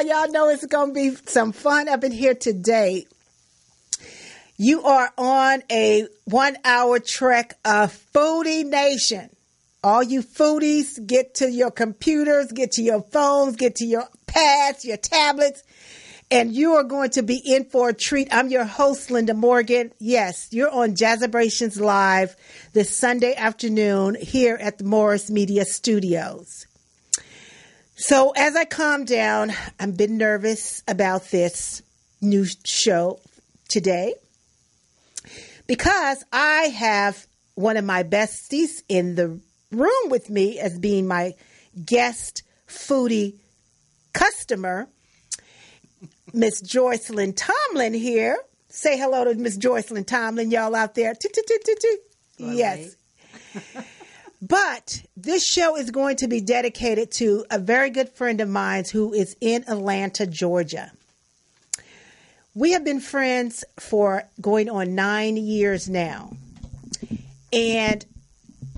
Y'all know it's going to be some fun up in here today. You are on a 1-hour trek of Foodie Nation. All you foodies, get to your computers, get to your phones, get to your pads, your tablets, and you are going to be in for a treat. I'm your host, Linda Morgan. Yes, you're on Jazzabrations Live this Sunday afternoon here at the Morris Media Studios. So as I calm down, I'm a bit nervous about this new show today because I have one of my besties in the room with me as being my guest foodie customer, Miss Joycelyn Tomlin here. Say hello to Miss Joycelyn Tomlin, y'all out there. Yes. But this show is going to be dedicated to a very good friend of mine who is in Atlanta, Georgia. We have been friends for going on 9 years now. And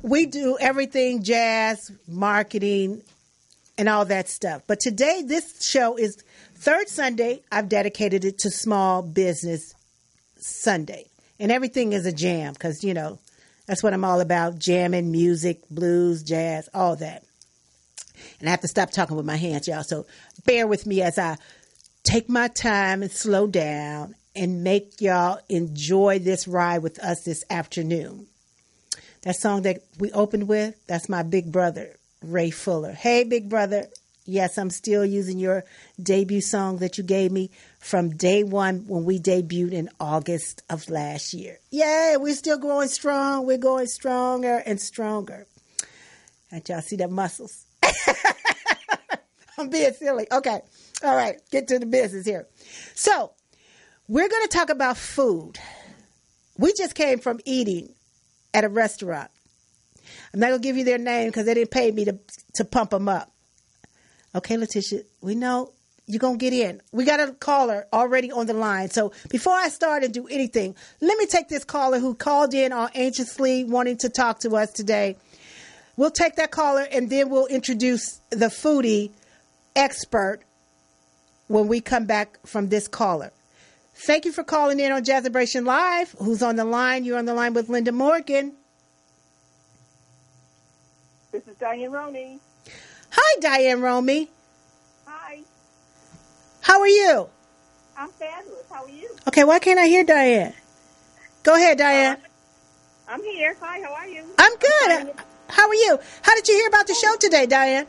we do everything jazz, marketing, and all that stuff. But today, this show is third Sunday. I've dedicated it to Small Business Sunday. And everything is a jam because, you know, that's what I'm all about. Jamming, music, blues, jazz, all that. And I have to stop talking with my hands, y'all. So bear with me as I take my time and slow down and make y'all enjoy this ride with us this afternoon. That song that we opened with, that's my big brother, Ray Fuller. Hey, big brother. Yes, I'm still using your debut song that you gave me from day one when we debuted in August of last year. Yay, we're still going strong. We're going stronger and stronger. And y'all see that muscles? I'm being silly. Okay. All right. Get to the business here. So we're going to talk about food. We just came from eating at a restaurant. I'm not going to give you their name because they didn't pay me to pump them up. Okay, Letitia, we know you're going to get in. We got a caller already on the line. So before I start and do anything, let me take this caller who called in all anxiously wanting to talk to us today. We'll take that caller and then we'll introduce the foodie expert when we come back from this caller. Thank you for calling in on Jazzabration Live. Who's on the line? You're on the line with Linda Morgan. This is Diane Roney. Hi, Diane Romy. Hi. How are you? I'm fabulous. How are you? Okay, why can't I hear Diane? Go ahead, Diane. I'm here. Hi, how are you? I'm good. How are you? How did you hear about the show today, Diane?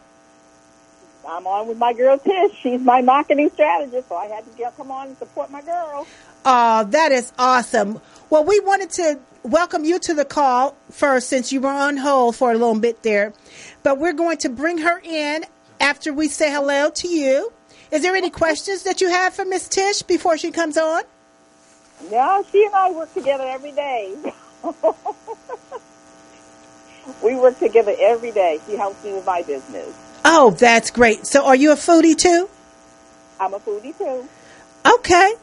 I'm on with my girl Tish. She's my marketing strategist, so I had to come on and support my girl. Oh, that is awesome. Well, we wanted to welcome you to the call first since you were on hold for a little bit there. But we're going to bring her in after we say hello to you. Is there any questions that you have for Miss Tish before she comes on? Yeah, she and I work together every day. We work together every day. She helps me with my business. Oh, that's great. So are you a foodie too? I'm a foodie too. Okay.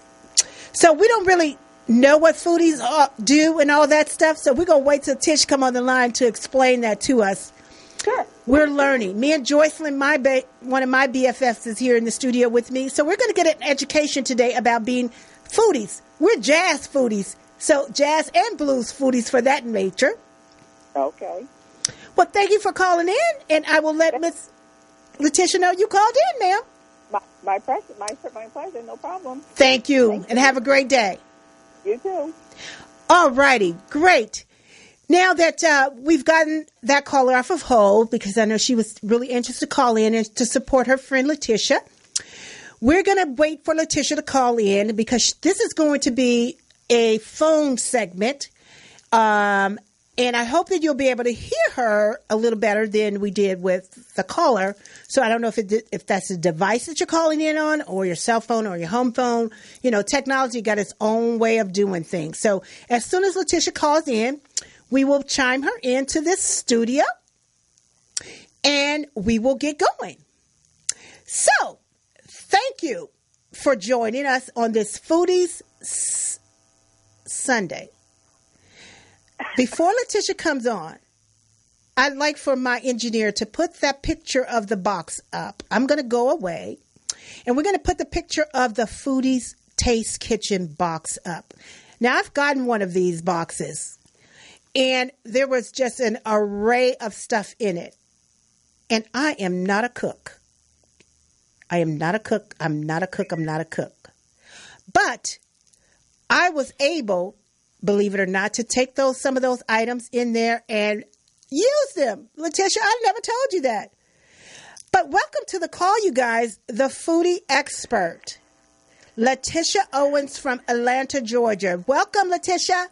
So we don't really know what foodies do and all that stuff. So we're going to wait till Tish come on the line to explain that to us. Sure. We're learning. Me and Joycelyn, one of my BFFs, is here in the studio with me. So we're going to get an education today about being foodies. We're jazz foodies. So jazz and blues foodies for that nature. Okay. Well, thank you for calling in. And I will let Miss Letitia know you called in, ma'am. My pleasure. No problem. Thank you. And have a great day. You too. All righty. Great. Now that we've gotten that caller off of hold, because I know she was really anxious to call in and to support her friend Letitia, we're going to wait for Letitia to call in because this is going to be a phone segment. And I hope that you'll be able to hear her a little better than we did with the caller. So I don't know if that's a device that you're calling in on or your cell phone or your home phone. You know, technology got its own way of doing things. So as soon as Letitia calls in, we will chime her into this studio and we will get going. So thank you for joining us on this Foodies Sunday. Before Letitia comes on, I'd like for my engineer to put that picture of the box up. I'm going to go away. And we're going to put the picture of the Foodies Taste Kitchen box up. Now, I've gotten one of these boxes, and there was just an array of stuff in it. And I am not a cook. I'm not a cook. But I was able, believe it or not, to take some of those items in there and use them. Letitia, I never told you that. But welcome to the call, you guys, the foodie expert, Letitia Owens from Atlanta, Georgia. Welcome, Letitia.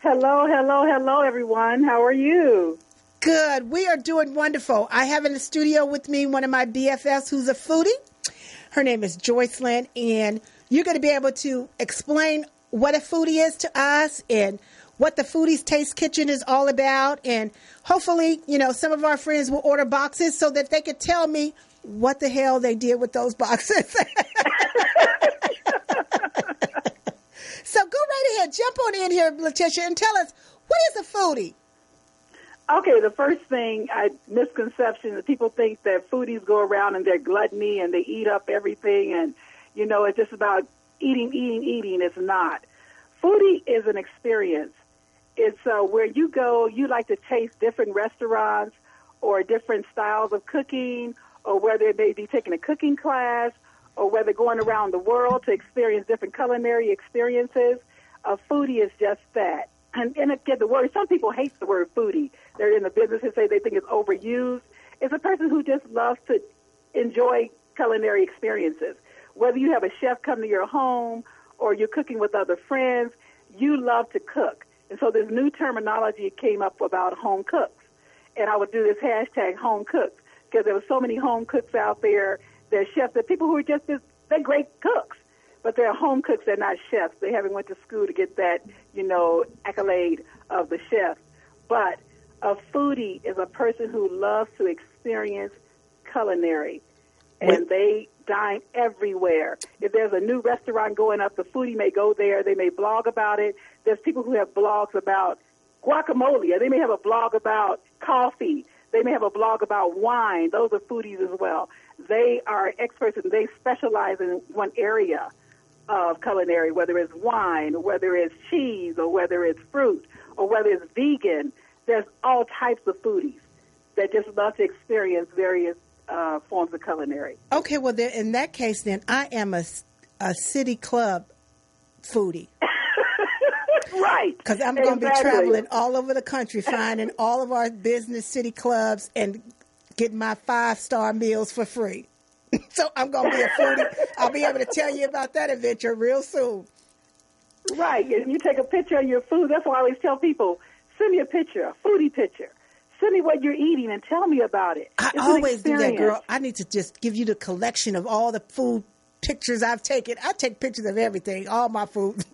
Hello, everyone. How are you? Good. We are doing wonderful. I have in the studio with me one of my BFFs who's a foodie. Her name is Joyce Lynn, and you're going to be able to explain what a foodie is to us and what the Foodies Taste Kitchen is all about. And hopefully, some of our friends will order boxes so that they could tell me what the hell they did with those boxes. So go right ahead. Jump on in here, Letitia, and tell us, what is a foodie? Okay, the first thing, misconception is people think that foodies go around and they're gluttony and they eat up everything and, it's just about eating. It's not. Foodie is an experience. It's where you go, you like to taste different restaurants or different styles of cooking, or whether it may be taking a cooking class, or whether going around the world to experience different culinary experiences. A foodie is just that. And again, the word, some people hate the word foodie. They're in the business and say they think it's overused. It's a person who just loves to enjoy culinary experiences. Whether you have a chef come to your home or you're cooking with other friends, you love to cook. And so this new terminology came up about home cooks. And I would do this hashtag home cooks because there were so many home cooks out there. They're chefs. They're people who are they're great cooks. But they're home cooks, they're not chefs. They haven't went to school to get that, accolade of the chef. But a foodie is a person who loves to experience culinary. And they dine everywhere. If there's a new restaurant going up, the foodie may go there. They may blog about it. There's people who have blogs about guacamole. Or they may have a blog about coffee. They may have a blog about wine. Those are foodies as well. They are experts and they specialize in one area of culinary, whether it's wine, or whether it's cheese, or whether it's fruit, or whether it's vegan. There's all types of foodies that just love to experience various forms of culinary. Okay, well, then, in that case, then, I am a city club foodie. Right. Because I'm going to be traveling all over the country, finding all of our business city clubs and getting my 5-star meals for free. So I'm going to be a foodie. I'll be able to tell you about that adventure real soon. Right. And you take a picture of your food. That's why I always tell people, send me a picture, a foodie picture. Send me what you're eating and tell me about it. I always do that, girl. I need to just give you the collection of all the food pictures I've taken. I take pictures of everything, all my food.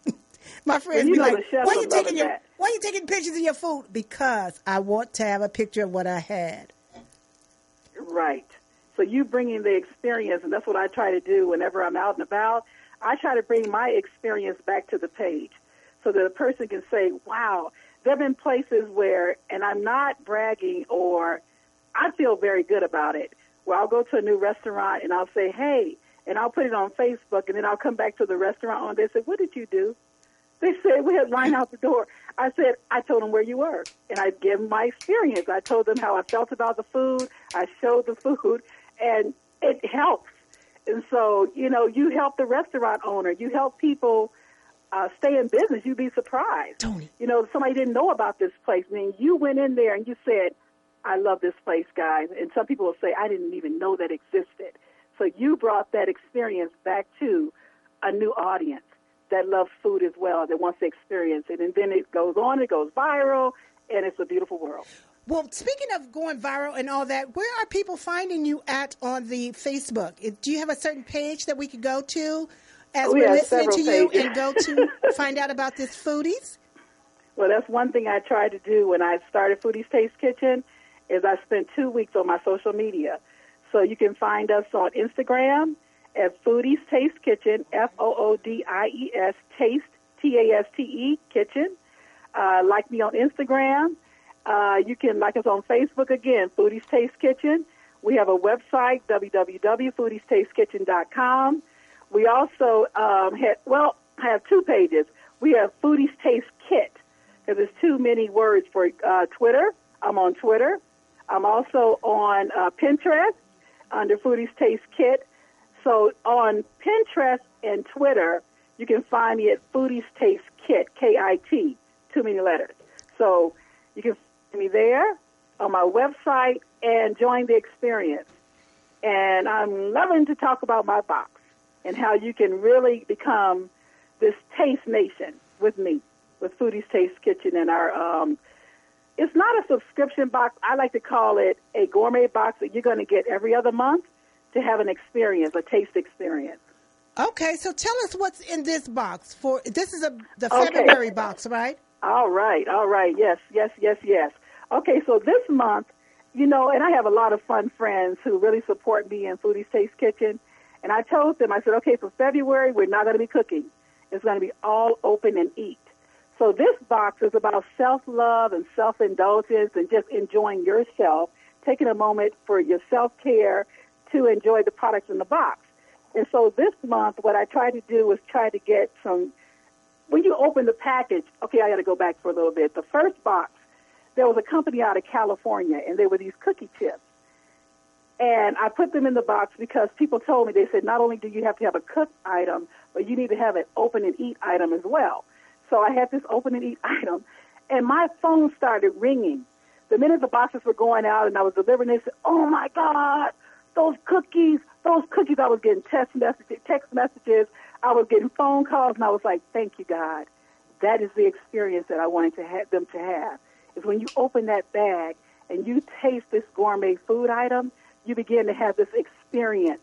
My friends be like, why are you taking pictures of your food? Because I want to have a picture of what I had. Right. So you bring in the experience, and that's what I try to do whenever I'm out and about. I try to bring my experience back to the page so that a person can say, wow, there have been places where, and I'm not bragging or I feel very good about it, where I'll go to a new restaurant and I'll say, hey, and I'll put it on Facebook, and then I'll come back to the restaurant and they say, what did you do? They said, we had line out the door. I said, I told them where you were, and I gave them my experience. I told them how I felt about the food. I showed the food, and it helps. And so, you help the restaurant owner. You help people stay in business. You'd be surprised. Tony. Somebody didn't know about this place. I mean, you went in there and you said, I love this place, guys. And some people will say, I didn't even know that existed. So you brought that experience back to a new audience that loves food as well, that wants to experience it. And then it goes on, it goes viral, and it's a beautiful world. Well, speaking of going viral and all that, where are people finding you at on the Facebook? Do you have a certain page that we could go to as we're listening to you and go to find out about this Foodies? Well, that's one thing I tried to do when I started Foodies Taste Kitchen is I spent 2 weeks on my social media. So you can find us on Instagram at Foodies Taste Kitchen, FOODIES, Taste, TASTE, Kitchen. Like me on Instagram. You can like us on Facebook again, Foodies Taste Kitchen. We have a website, www.foodiestasteskitchen.com. We also I have two pages. We have Foodies Taste Kit, because there's too many words for Twitter. I'm on Twitter. I'm also on Pinterest under Foodies Taste Kit. So on Pinterest and Twitter, you can find me at Foodies Taste Kit, K-I-T, too many letters. So you can find me there on my website and join the experience. And I'm loving to talk about my box and how you can really become this taste nation with me, with Foodies Taste Kitchen and our it's not a subscription box. I like to call it a gourmet box that you're going to get every other month to have an experience, a taste experience. Okay, so tell us what's in this box. This is the February box, right? All right. Yes. Okay, so this month, and I have a lot of fun friends who really support me in Foodies Taste Kitchen. And I told them, I said, okay, for February, we're not going to be cooking. It's going to be all open and eat. So this box is about self-love and self-indulgence and just enjoying yourself, taking a moment for your self-care to enjoy the products in the box. And so this month, what I tried to do was try to get some, when you open the package, okay, I got to go back for a little bit. The first box, there was a company out of California, and they were these cookie chips. And I put them in the box because people told me, they said, not only do you have to have a cooked item, but you need to have an open and eat item as well. So I had this open and eat item, and my phone started ringing. The minute the boxes were going out and I was delivering this, oh my God, those cookies, I was getting text messages, I was getting phone calls, and I was like, thank you, God. That is the experience that I wanted to have them to have, is when you open that bag and you taste this gourmet food item, you begin to have this experience.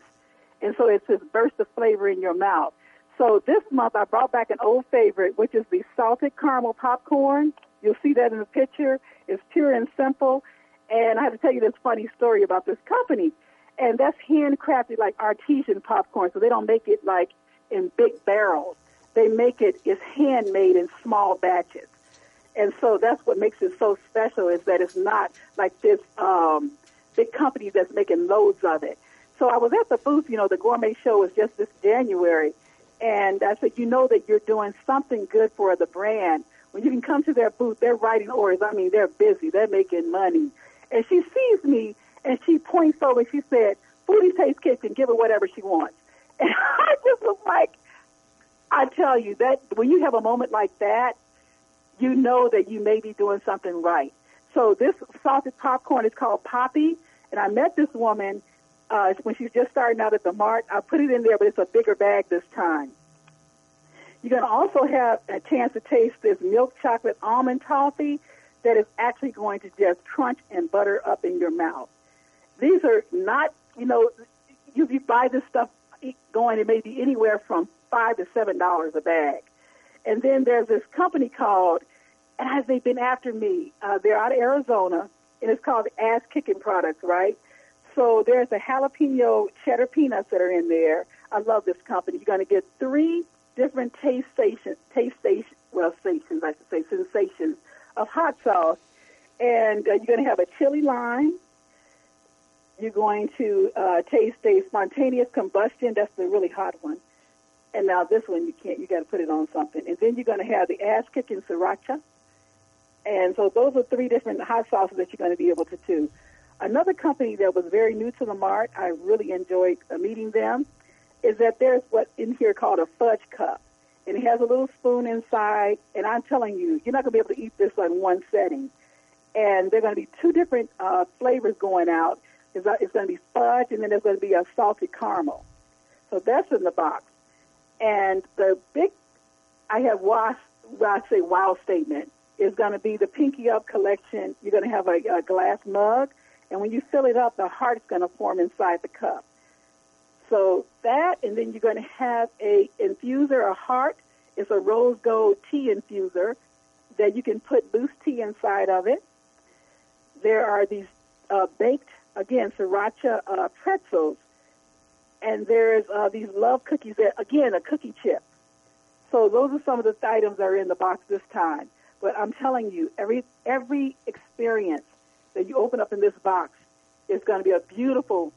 And so it's this burst of flavor in your mouth. So this month I brought back an old favorite, which is the salted caramel popcorn. You'll see that in the picture. It's pure and simple. And I have to tell you this funny story about this company. And that's handcrafted, like artesian popcorn. So they don't make it like in big barrels. They make it's handmade in small batches. And so that's what makes it so special, is that it's not like this big company that's making loads of it. So I was at the booth, the gourmet show was just this January. And I said, that you're doing something good for the brand. When you can come to their booth, they're writing orders. I mean, they're busy. They're making money. And she sees me, and she points over, and she said, Foodies Taste Kitchen, give her whatever she wants. And I just was like, I tell you, that when you have a moment like that, you know that you may be doing something right. So this salted popcorn is called Poppy, and I met this woman when she was just starting out at the Mart. I put it in there, but it's a bigger bag this time. You're going to also have a chance to taste this milk chocolate almond toffee that is actually going to just crunch and butter up in your mouth. These are not, you buy this stuff going, it may be anywhere from $5 to $7 a bag. And then there's this company called, and they've been after me, they're out of Arizona, and it's called Ass Kicking Products, right? So there's the jalapeno cheddar peanuts that are in there. I love this company. You're going to get 3 different sensations of hot sauce. And you're going to have a chili lime. You're going to taste a spontaneous combustion. That's the really hot one. And now this one, you got to put it on something. And then you're going to have the ass-kicking sriracha. And so those are 3 different hot sauces that you're going to be able to do. Another company that was very new to the Mart, I really enjoyed meeting them, is that there's what's in here called a fudge cup. And it has a little spoon inside. And I'm telling you, you're not going to be able to eat this in one setting. And there are going to be 2 different flavors going out. It's going to be fudge, and then there's going to be a salted caramel. So that's in the box. And the big, I have wow statement, is going to be the Pinky Up collection. You're going to have a glass mug. And when you fill it up, the heart is going to form inside the cup. So that, and then you're going to have a infuser, a heart. It's a rose gold tea infuser that you can put loose tea inside of it. There are these baked, again, sriracha pretzels. And there's these love cookies that, again, a cookie chip. So those are some of the items that are in the box this time. But I'm telling you, every experience that you open up in this box It's going to be a beautiful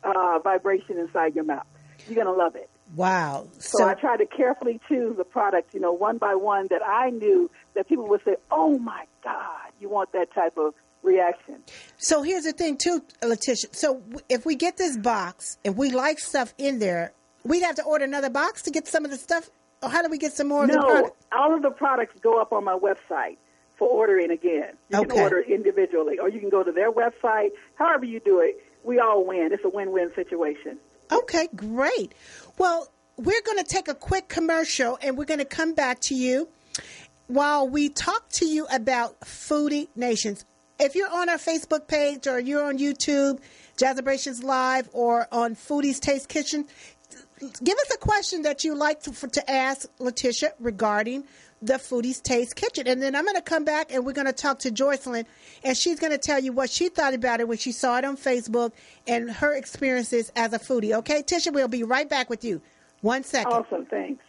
vibration inside your mouth. You're going to love it. Wow. So I tried to carefully choose the products, one by one, that I knew that people would say, oh, my God, you want that type of reaction. So here's the thing, too, Letitia. So if we get this box and we like stuff in there, we'd have to order another box to get some of the stuff? Or how do we get some more of the product? No, all of the products go up on my website for ordering again. You can order individually, or you can go to their website. However you do it, we all win. It's a win-win situation. Okay, great. Well, we're going to take a quick commercial, and we're going to come back to you while we talk to you about Foodie Nations. If you're on our Facebook page or you're on YouTube, Jazzabrations Live, or on Foodie's Taste Kitchen, give us a question that you like to ask Letitia regarding the Foodie's Taste Kitchen. And then I'm going to come back and we're going to talk to Joycelyn, and she's going to tell you what she thought about it when she saw it on Facebook and her experiences as a foodie. Okay, Tisha, we'll be right back with you. 1 second. Awesome, thanks.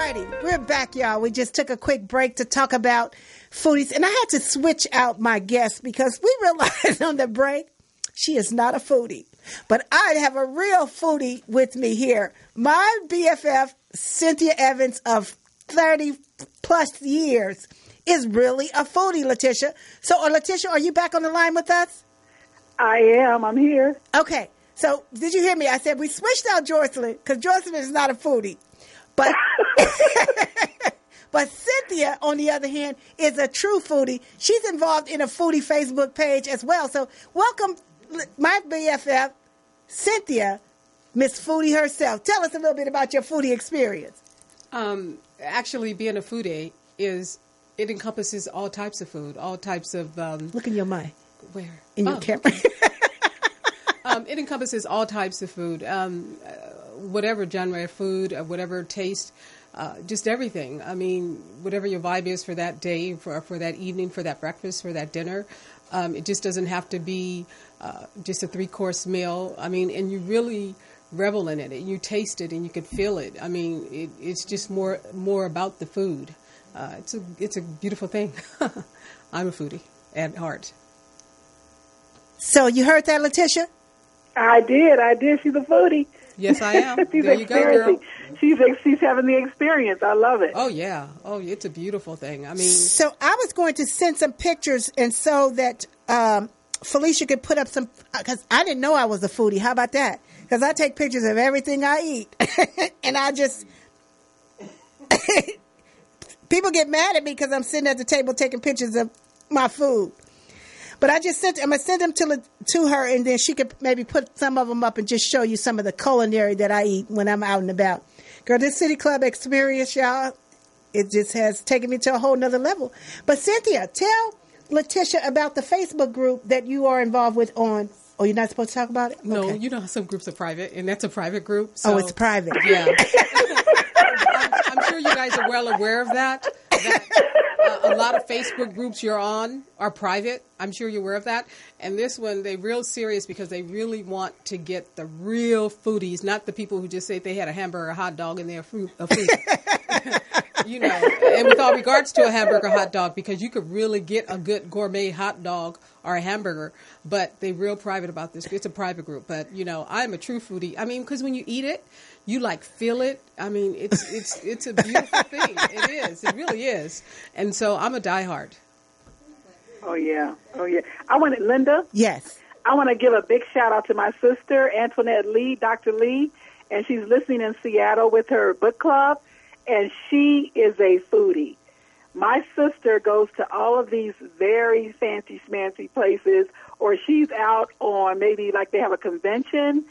righty, we're back, y'all. We just took a quick break to talk about foodies, and I had to switch out my guest because we realized on the break she is not a foodie. But I have a real foodie with me here. My BFF, Cynthia Evans, of 30 plus years, is really a foodie, Letitia. So, Letitia, are you back on the line with us? I am. I'm here. Okay. So, did you hear me? I said we switched out Jocelyn because Jocelyn is not a foodie. But but Cynthia, on the other hand, is a true foodie. She's involved in a foodie Facebook page as well. So, welcome, my BFF, Cynthia, Miss Foodie herself. Tell us a little bit about your foodie experience. Actually, being a foodie it encompasses all types of food, all types of... Look in your mind. Where? In your camera. It encompasses all types of food, whatever genre of food, whatever taste, just everything. I mean, whatever your vibe is for that day, for that evening, for that breakfast, for that dinner. It just doesn't have to be just a 3-course meal. I mean, and you really revel in it, and you taste it, and you can feel it. I mean, it's just more about the food. It's a beautiful thing. I'm a foodie at heart. So you heard that, Letitia? I did. She's a foodie. Yes, I am. She's there you go, girl. She's having the experience. I love it. Oh, yeah. Oh, it's a beautiful thing. I mean... So I was going to send some pictures and so that Felicia could put up some... Because I didn't know I was a foodie. How about that? Because I take pictures of everything I eat. And I just... People get mad at me because I'm sitting at the table taking pictures of my food. But I'm going to send them to her, and then she could maybe put some of them up and just show you some of the culinary that I eat when I'm out and about. Girl, this City Club experience, y'all, it just has taken me to a whole nother level. But Cynthia, tell Letitia about the Facebook group that you are involved with on... Oh, you're not supposed to talk about it? No, okay. You know how some groups are private, and that's a private group. So, oh, it's private. Yeah. I'm sure you guys are well aware of that a lot of Facebook groups you're on are private. I'm sure you're aware of that. And this one, they're real serious because they really want to get the real foodies, not the people who just say they had a hamburger or a hot dog and they're a food. You know, and with all regards to a hamburger hot dog, because you could really get a good gourmet hot dog or a hamburger, but they're real private about this. It's a private group. But, you know, I'm a true foodie. I mean, because when you eat it, you like feel it. I mean, it's a beautiful thing. It is. It really is. And so I'm a diehard. Oh, yeah. Linda? Yes. I want to give a big shout out to my sister, Antoinette Lee, Dr. Lee, and she's listening in Seattle with her book club, and she is a foodie. My sister goes to all of these very fancy, schmancy places, or she's out on maybe like they have a convention,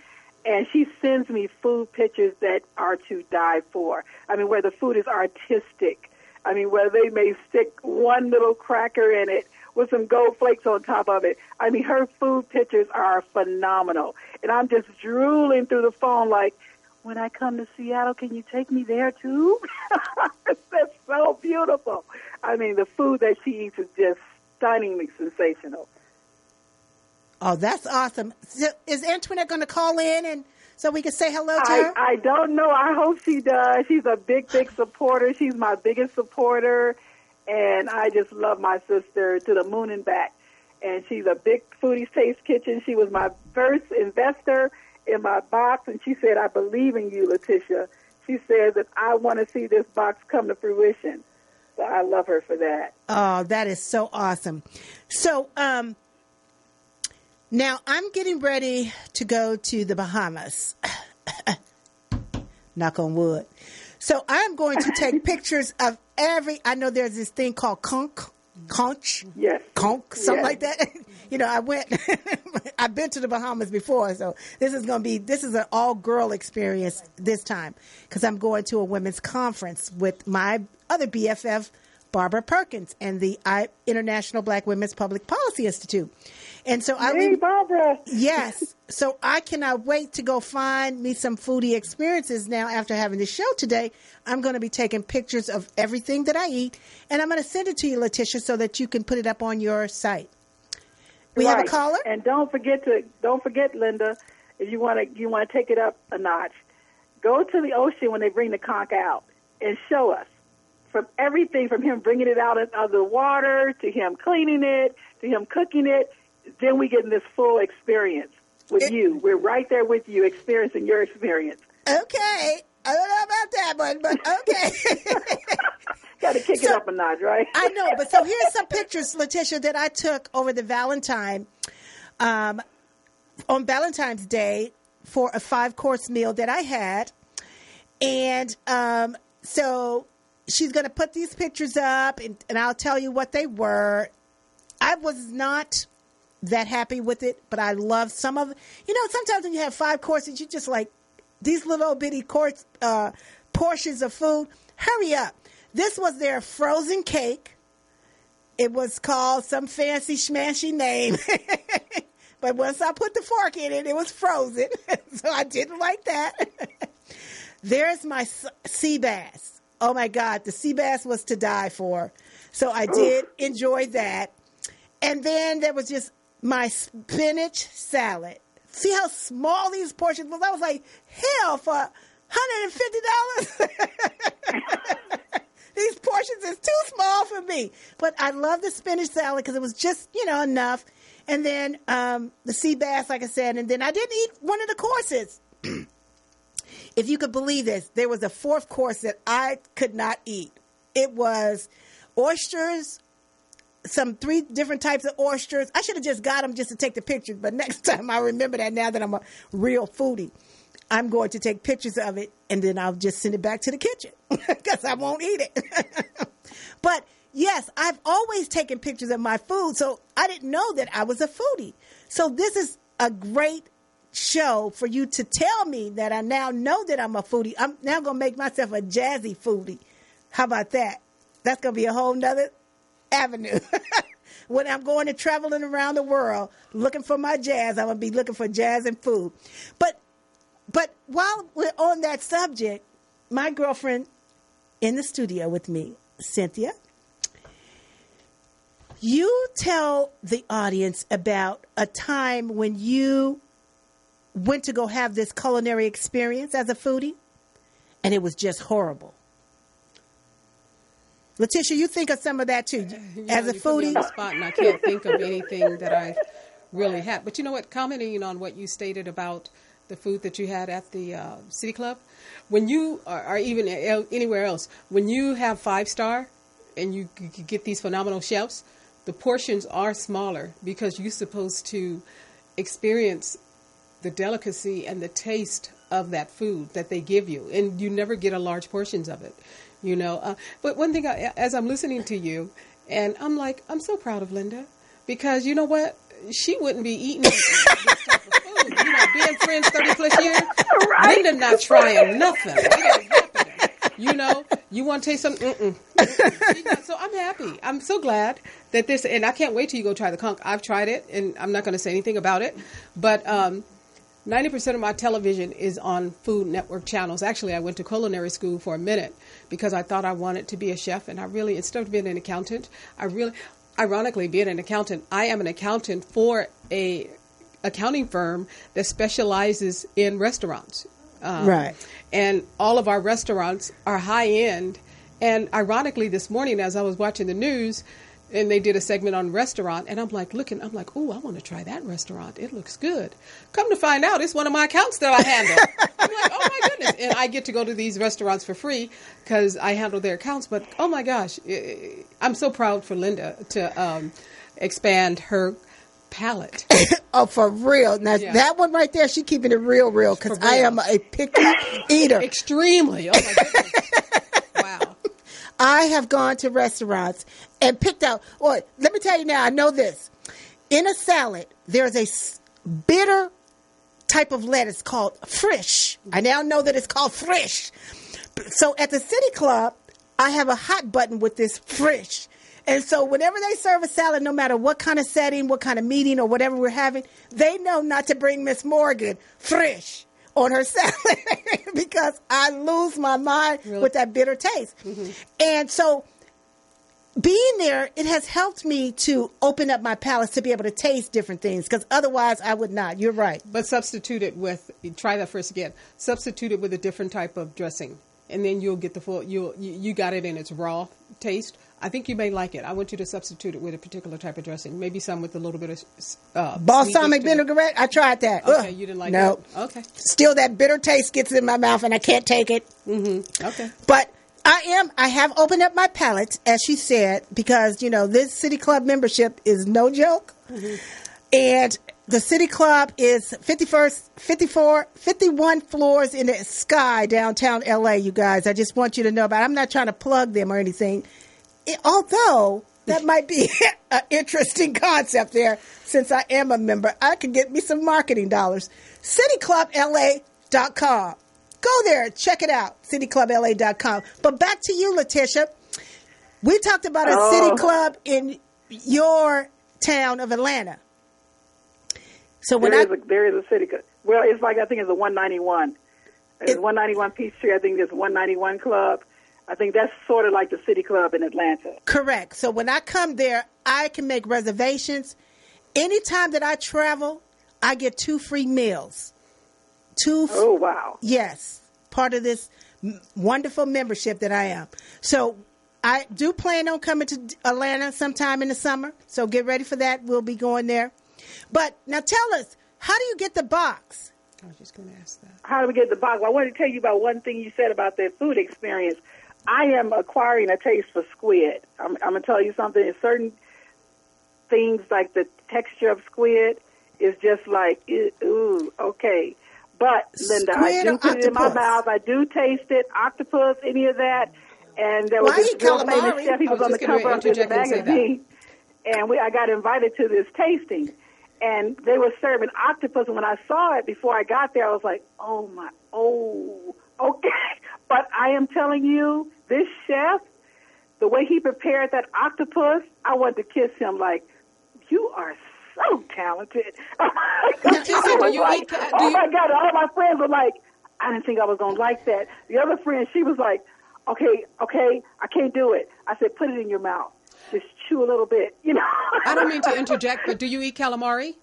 and she sends me food pictures that are to die for. I mean, where the food is artistic. I mean, where they may stick one little cracker in it with some gold flakes on top of it. I mean, her food pictures are phenomenal. And I'm just drooling through the phone like, when I come to Seattle, can you take me there too? That's so beautiful. I mean, the food that she eats is just stunningly sensational. Oh, that's awesome. So is Antoinette going to call in and so we can say hello to her? I don't know. I hope she does. She's a big, big supporter. She's my biggest supporter. And I just love my sister to the moon and back. And she's a big Foodie's Taste Kitchen. She was my first investor in my box. And she said, I believe in you, Letitia. She said that I want to see this box come to fruition. So I love her for that. Oh, that is so awesome. So, now I'm getting ready to go to the Bahamas. Knock on wood. So I'm going to take pictures of I know there's this thing called conch, yes, something like that. You know, I've been to the Bahamas before, so this is an all girl experience this time because I'm going to a women's conference with my other BFF, Barbara Perkins, and the International Black Women's Public Policy Institute. And so Barbara. Yes. So I cannot wait to go find me some foodie experiences now after having the show today. I'm going to be taking pictures of everything that I eat, and I'm going to send it to you, Letitia, so that you can put it up on your site. We have a caller? And don't forget, Linda, if you want to take it up a notch, go to the ocean when they bring the conch out. and show us. From everything, from him bringing it out of the water, to him cleaning it, to him cooking it, then we get this full experience with you. We're right there with you, experiencing your experience. Okay. I don't know about that one, but okay. Got to kick it up a notch, right? I know, but so here's some pictures, Letitia, that I took over the on Valentine's Day for a 5-course meal that I had. And so she's going to put these pictures up, and I'll tell you what they were. I was not that happy with it, but I love some of it. You know, sometimes when you have 5 courses, you just like these little bitty portions of food. Hurry up. This was their frozen cake. It was called some fancy schmancy name. But once I put the fork in it, it was frozen. So I didn't like that. There's my sea bass. Oh, my God. The sea bass was to die for. So I did enjoy that. And then there was just my spinach salad. See how small these portions was? I was like, hell, for $150? These portions is too small for me. But I love the spinach salad because it was just, enough. And then the sea bass, like I said. And then I didn't eat one of the courses. If you could believe this, there was a 4th course that I could not eat. It was oysters, some 3 different types of oysters. I should have just got them just to take the pictures. But next time I remember that now that I'm a real foodie. I'm going to take pictures of it, and then I'll just send it back to the kitchen because I won't eat it. But, yes, I've always taken pictures of my food, so I didn't know that I was a foodie. So this is a great show for you to tell me that I now know that I'm a foodie. I'm now going to make myself a jazzy foodie. How about that? That's going to be a whole nother avenue. When I'm going and traveling around the world looking for my jazz, I'm going to be looking for jazz and food. But while we're on that subject, my girlfriend in the studio with me, Cynthia, you tell the audience about a time when you went to go have this culinary experience as a foodie, and it was just horrible. Letitia, you think of some of that too, as a foodie? Put me on the spot, and I can't think of anything that I've really had. But you know what? Commenting on what you stated about the food that you had at the City Club, when you or even anywhere else, when you have 5-star and you get these phenomenal chefs, the portions are smaller because you're supposed to experience the delicacy and the taste of that food that they give you, and you never get a large portions of it, But one thing, as I'm listening to you, and I'm like, I'm so proud of Linda, because you know what? She wouldn't be eating this type of food. Being friends 30 plus years, right. Linda not trying nothing. You want to taste something? So I'm happy. I'm so glad that this, and I can't wait till you go try the conch. I've tried it, and I'm not going to say anything about it. But 90% of my television is on Food Network channels. Actually, I went to culinary school for a minute because I thought I wanted to be a chef, and I really, instead of being an accountant, ironically, being an accountant, I am an accountant for a accounting firm that specializes in restaurants. Right. And all of our restaurants are high end. And ironically, this morning, as I was watching the news, and they did a segment on restaurant, and I'm like, oh, I want to try that restaurant. It looks good. Come to find out, it's one of my accounts that I handle. I'm like, oh my goodness. And I get to go to these restaurants for free because I handle their accounts. But oh my gosh, I'm so proud for Linda to expand her palate. Oh, for real. Now, that one right there, she keeping it real because I am a picky eater. Extremely. Oh my goodness. Wow. I have gone to restaurants and picked out, let me tell you now, I know this. In a salad, there's a bitter type of lettuce called frisch. I now know that it's called frisch. So at the City Club, I have a hot button with this frisch. And so whenever they serve a salad, no matter what kind of setting, what kind of meeting or whatever we're having, they know not to bring Miss Morgan frisch on her salad because I lose my mind with that bitter taste. Mm-hmm. And so being there, it has helped me to open up my palate to be able to taste different things because otherwise I would not. You're right. But substitute it with, try that first again, substitute it with a different type of dressing. and then you'll get the full. You got it in its raw taste. I think you may like it. I want you to substitute it with a particular type of dressing, maybe some with a little bit of balsamic vinaigrette. I tried that. Okay, you didn't like no. that. Okay, still that bitter taste gets in my mouth, and I can't take it. Mm-hmm. Okay, but I have opened up my palate, as she said, because this City Club membership is no joke, and the City Club is 51 floors in the sky downtown LA. You guys, I just want you to know about it. I'm not trying to plug them or anything. Although that might be an interesting concept there, since I am a member, I could get me some marketing dollars. cityclubla.com. Go there, check it out, cityclubla.com. But back to you, Letitia. We talked about a city club in your town of Atlanta. So when there is a city club. Well, it's like, I think it's a 191. It's 191 Peachtree. I think there's 191 Club. I think that's sort of like the City Club in Atlanta. Correct. So when I come there, I can make reservations. Anytime that I travel, I get 2 free meals. Oh, wow. Yes. Part of this wonderful membership that I am. So I do plan on coming to Atlanta sometime in the summer. So get ready for that. We'll be going there. But now tell us, how do you get the box? I was just going to ask that. How do we get the box? Well, I wanted to tell you about one thing you said about that food experience. I am acquiring a taste for squid. I'm going to tell you something. There's certain things like the texture of squid is just like, ooh, okay. But, Linda, I do put it in my mouth. I do taste it. Octopus, any of that. And there was this real famous chef. He was on the cover of this magazine. And I got invited to this tasting. And they were serving octopus. And when I saw it before I got there, I was like, okay. But I am telling you, this chef, the way he prepared that octopus, I wanted to kiss him like, you are so talented. Oh my God. All my friends were like, I didn't think I was going to like that. The other friend, she was like, okay, I can't do it. I said, put it in your mouth. Just chew a little bit, I don't mean to interject, but do you eat calamari?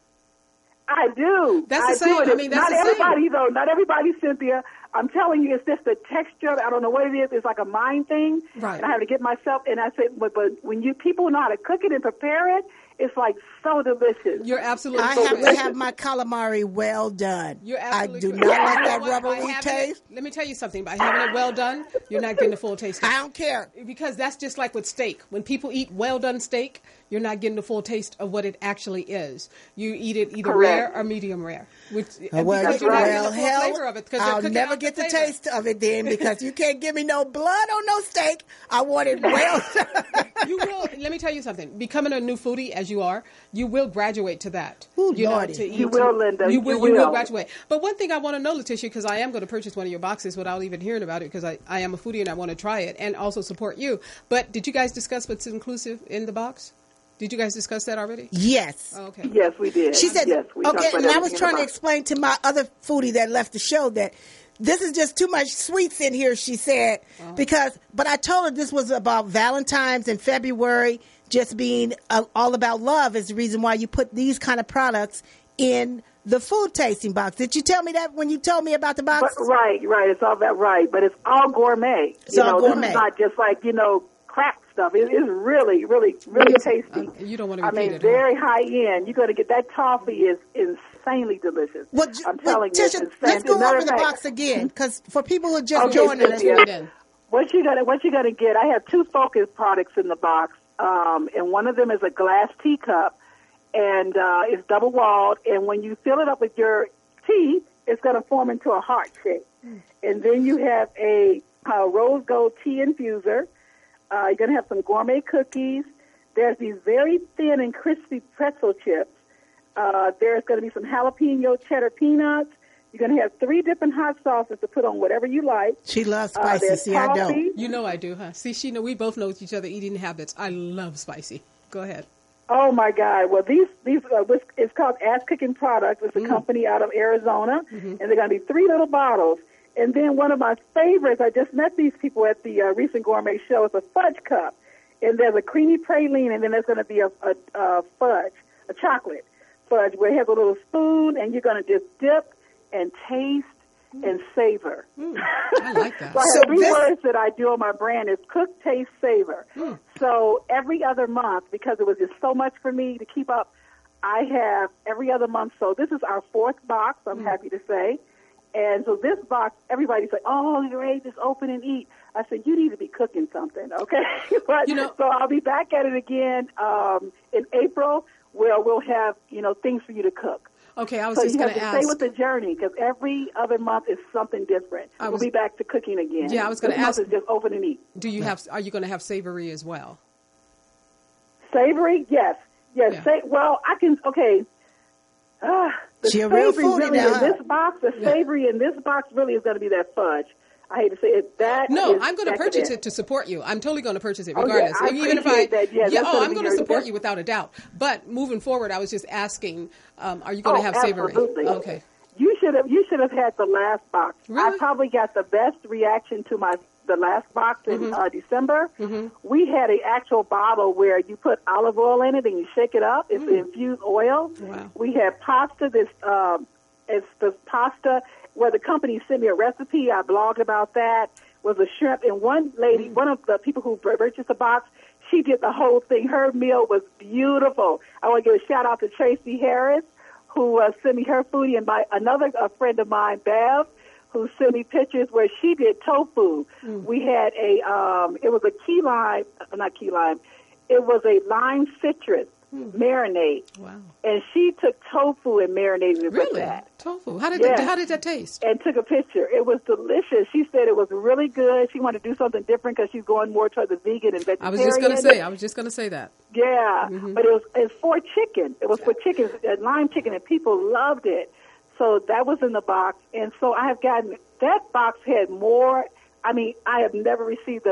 I do. That's the same. I mean, that's the same. Not everybody, though. Not everybody, Cynthia. I'm telling you, it's just the texture. I don't know what it is. It's like a mind thing. Right. And I have to get myself, and I said, but when people know how to cook it and prepare it, it's like so delicious. You're absolutely I have to have my calamari well done. You're absolutely I do not like that rubbery taste. Let me tell you something. By having it well done, you're not getting the full taste of it. I don't care. Because that's just like with steak. When people eat well done steak, you're not getting the full taste of what it actually is. You eat it either rare or medium rare. Because you're not getting the full flavor of it. I'll never get the taste of it then, because you can't give me no blood on no steak. I want it well done. You will. Let me tell you something. Becoming a new foodie, as you are, you will graduate to that. Ooh, you will, Linda. You will graduate. But one thing I want to know, Letitia, because I am going to purchase one of your boxes without even hearing about it, because I am a foodie and I want to try it and also support you. But did you guys discuss what's inclusive in the box? Did you guys discuss that already? Yes. Oh, okay. Yes, we did. She said, yes, we okay, and I was trying to explain to my other foodie that left the show that this is just too much sweets in here, she said, but I told her this was about Valentine's and February, just being all about love is the reason why you put these kind of products in the food tasting box. Did you tell me that when you told me about the box? Right. It's all that right, but it's all gourmet. It's all gourmet. This is not just like, crap stuff. It is really, really, really tasty. You don't want to repeat it. Very high end. You're going to get that toffee is insanely delicious. Well, I'm telling you. Tisha, let's go over the box again, because for people who are just joining us. What you're gonna get? I have 2 focus products in the box, and one of them is a glass teacup, and it's double walled. And when you fill it up with your tea, it's going to form into a heart shape. And then you have a rose gold tea infuser. You're going to have some gourmet cookies. There's these very thin and crispy pretzel chips. There's going to be some jalapeno cheddar peanuts. You're going to have 3 different hot sauces to put on whatever you like. She loves spicy. See, I don't. You know I do, huh? See, we both know each other eating habits. I love spicy. Go ahead. Oh, my God. Well, these it's called Ass Cooking Products. It's a company out of Arizona, and they're going to be 3 little bottles. And then one of my favorites, I just met these people at the recent gourmet show, it's a fudge cup. And there's a creamy praline, and then there's going to be a fudge, a chocolate fudge, where it has a little spoon, and you're going to just dip and taste and savor. I like that. So I have three words that I do on my brand is cook, taste, savor. So every other month, because it was just so much for me to keep up, I have every other month. So this is our fourth box, I'm happy to say. And so this box, everybody's like, oh, you're ready to just open and eat. I said, you need to be cooking something, okay? But, so I'll be back at it again in April, where we'll have, things for you to cook. Okay, I was just going to ask. Stay with the journey, because every other month is something different. We'll be back to cooking again. Yeah, I was going to ask. This month is just open and eat. Are you going to have savory as well? Savory? Yes. Yes. Yeah. Well, I can, okay. The savory really in this box, the savory in this box really is going to be that fudge. I hate to say it. I'm going to purchase it to support you. I'm totally going to purchase it regardless. I Even if that. I'm going to support you without a doubt. But moving forward, I was just asking, are you going to have savory? Absolutely. Okay. You should have had the last box. Really? I probably got the best reaction to the last box in December. We had an actual bottle where you put olive oil in it and you shake it up. It's infused oil. Wow. We had pasta. It's the pasta where the company sent me a recipe. I blogged about that. Was a shrimp, and one lady, one of the people who purchased the box, she did the whole thing. Her meal was beautiful. I want to give a shout out to Tracy Harris, who sent me her foodie, and another friend of mine, Bev, who sent me pictures where she did tofu. We had it was a it was a lime citrus marinade. Wow. And she took tofu and marinated it with that. Tofu. How did that taste? And took a picture. It was delicious. She said it was really good. She wanted to do something different because she's going more toward the vegan and vegetarian. I was just going to say that. Yeah. But it's for chicken. It was for chicken, lime chicken, and people loved it. So that was in the box. And so I have gotten, that box had more, I have never received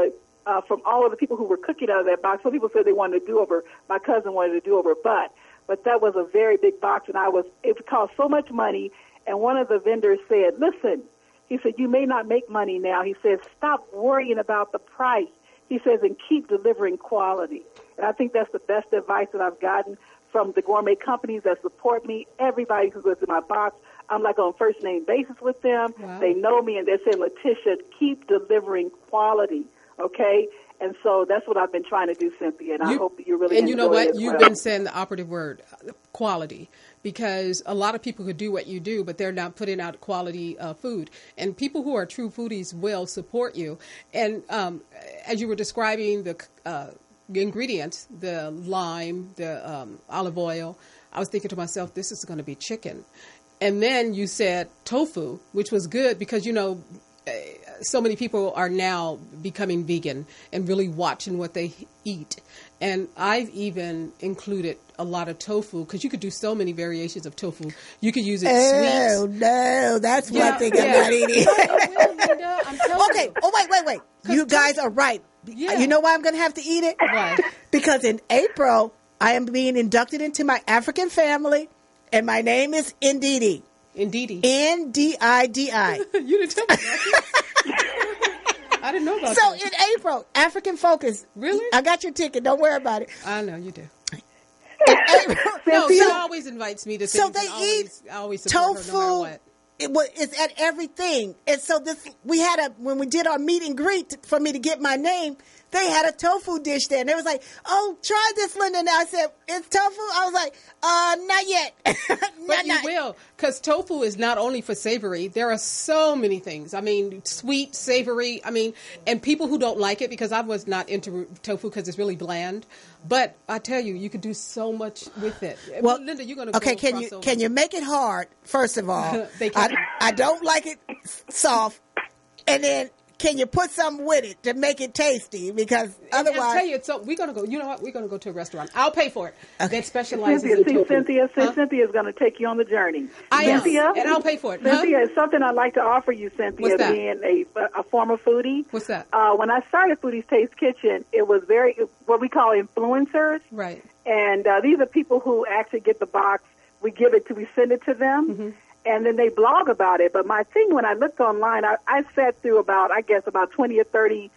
from all of the people who were cooking out of that box. Some people said they wanted a do-over. My cousin wanted a do-over, but that was a very big box, and it cost so much money. And one of the vendors said, listen, he said, you may not make money now. He says, stop worrying about the price. He says, and keep delivering quality. And I think that's the best advice that I've gotten from the gourmet companies that support me. Everybody who goes in my box, I'm like on first name basis with them. Wow. They know me, and they're saying, Letitia, keep delivering quality. Okay, and so that's what I've been trying to do, Cynthia, and I hope that you really enjoy it. And you know what? You've been saying the operative word, quality, because a lot of people could do what you do, but they're not putting out quality food. And people who are true foodies will support you. And as you were describing the ingredients, the lime, the olive oil, I was thinking to myself, this is going to be chicken. And then you said tofu, which was good because, so many people are now becoming vegan and really watching what they eat. And I've even included a lot of tofu because you could do so many variations of tofu. You could use it sweet. Oh, no. That's one thing I'm not eating. I'm telling you. Oh, wait. You guys are right. Yeah. You know why I'm going to have to eat it? Why? Because in April, I am being inducted into my African family, and my name is Ndidi. Ndidi. Ndidi. You didn't tell me that. I didn't know about that. that. So in April, African Focus. Really? I got your ticket. Don't worry about it. I know you do. In April, no, she always invites me to things. So they eat I always support tofu. her no matter what. It's at everything. And so when we did our meet and greet for me to get my name, they had a tofu dish there. And they was like, oh, try this, Linda. And I said, it's tofu? I was like, not yet. But you will, because tofu is not only for savory. There are so many things. Sweet, savory. And people who don't like it, because I was not into tofu because it's really bland. But I tell you, you could do so much with it. Well, Linda, you're going to okay. Can you make it hard? First of all, I don't like it soft, and then can you put something with it to make it tasty? Because otherwise, I'll tell you, we're going to go. You know what? We're going to go to a restaurant. I'll pay for it. Okay. That specializes in tofu. Cynthia's going to take you on the journey. Cynthia, and I'll pay for it. Cynthia, it's something I'd like to offer you, Cynthia, being a former foodie. What's that? When I started Foodie's Taste Kitchen, it was what we call influencers. Right. And these are people who actually get the box. We send it to them. And then they blog about it. But my thing, when I looked online, I sat through about 20 or 30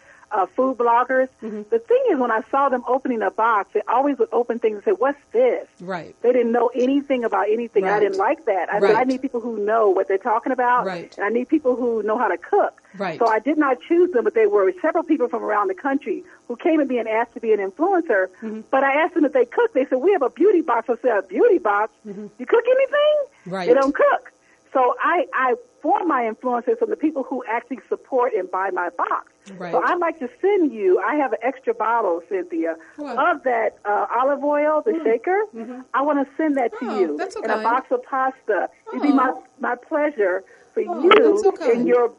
food bloggers. The thing is, when I saw them opening a box, they always would open things and say, "What's this?" Right. They didn't know anything about anything. Right. I didn't like that. I said, I need people who know what they're talking about, Right. and I need people who know how to cook. Right. So I did not choose them, but they were several people from around the country who came and being asked to be an influencer. But I asked them if they cook. They said, "We have a beauty box." I said, "A beauty box? You cook anything?" Right. They don't cook. So I form my influencers from the people who actually support and buy my box. Right. So I'd like to send you, I have an extra bottle, Cynthia, of that olive oil, the shaker. I want to send that to you. That's okay. And a box of pasta. It'd be my pleasure for that's you okay. in your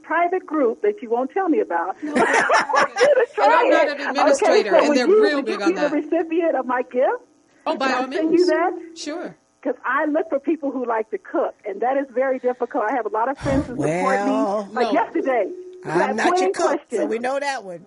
private group that you won't tell me about. And I'm not an administrator, okay, so and they're real big on that. Would you be the recipient of my gift? Oh, by all Can I send you means. that? Sure. Because I look for people who like to cook, and that is very difficult. I have a lot of friends who support me. Like yesterday, I'm not your cook, question. so we know that one.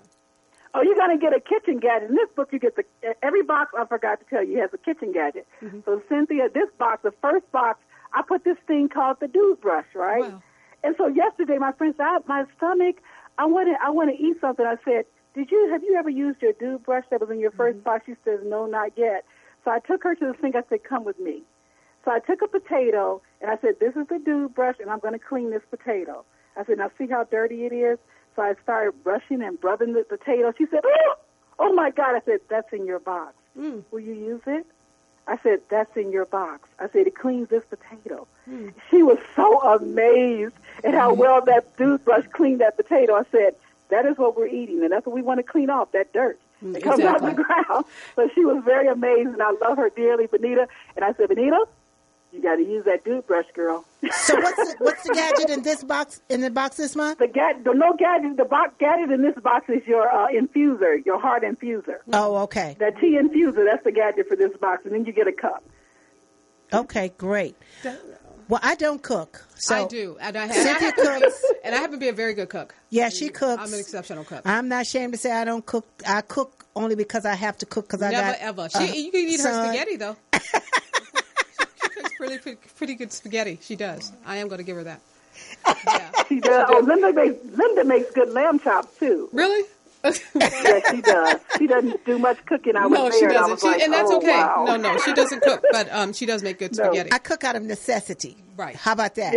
Oh, you're going to get a kitchen gadget. In this book, you get every box, I forgot to tell you, has a kitchen gadget. So, Cynthia, this box, the first box, I put this thing called the dude brush, right? Wow. And so yesterday, my friend said, my stomach, I want to eat something. I said, have you ever used your dude brush that was in your first box? She says, no, not yet. So I took her to the sink. I said, come with me. So I took a potato, and I said, this is the dude brush, and I'm going to clean this potato. I said, now see how dirty it is? So I started brushing and rubbing the potato. She said, oh, my God. I said, that's in your box. Will you use it? I said, that's in your box. I said, it cleans this potato. She was so amazed at how well that dude brush cleaned that potato. I said, that is what we're eating, and that's what we want to clean off, that dirt. It comes out of the ground. So she was very amazed, and I love her dearly, Benita. And I said, Benita, you got to use that dude brush, girl. So what's the gadget in this box? In the box this month? The gadget in this box is your infuser, your heart infuser. Oh, okay. That tea infuser, that's the gadget for this box, and then you get a cup. Okay, great. Well, I don't cook. So I do, and I Cynthia cooks. And I happen to be a very good cook. Yeah, she cooks. I'm an exceptional cook. I'm not ashamed to say I don't cook. I cook only because I have to cook because I got Never ever. You can eat her spaghetti though. She cooks pretty good spaghetti. She does. I am going to give her that. Yeah. She does. Oh, Linda makes good lamb chops too. Really? Yes, she does. She doesn't do much cooking. No, she doesn't. I was like, and that's okay. Wow. No, she doesn't cook, but she does make good spaghetti. I cook out of necessity. Right. How about that?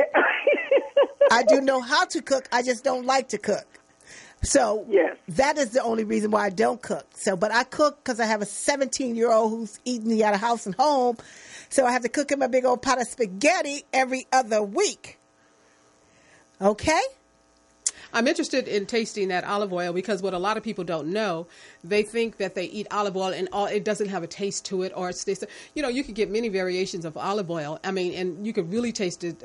I do know how to cook. I just don't like to cook. So that is the only reason why I don't cook. So, but I cook because I have a 17-year-old who's eating me out of house and home. So I have to cook him a big old pot of spaghetti every other week. Okay? I'm interested in tasting that olive oil because what a lot of people don't know, they think that they eat olive oil and it doesn't have a taste to it, or it's you could get many variations of olive oil. I mean, and you could really taste it.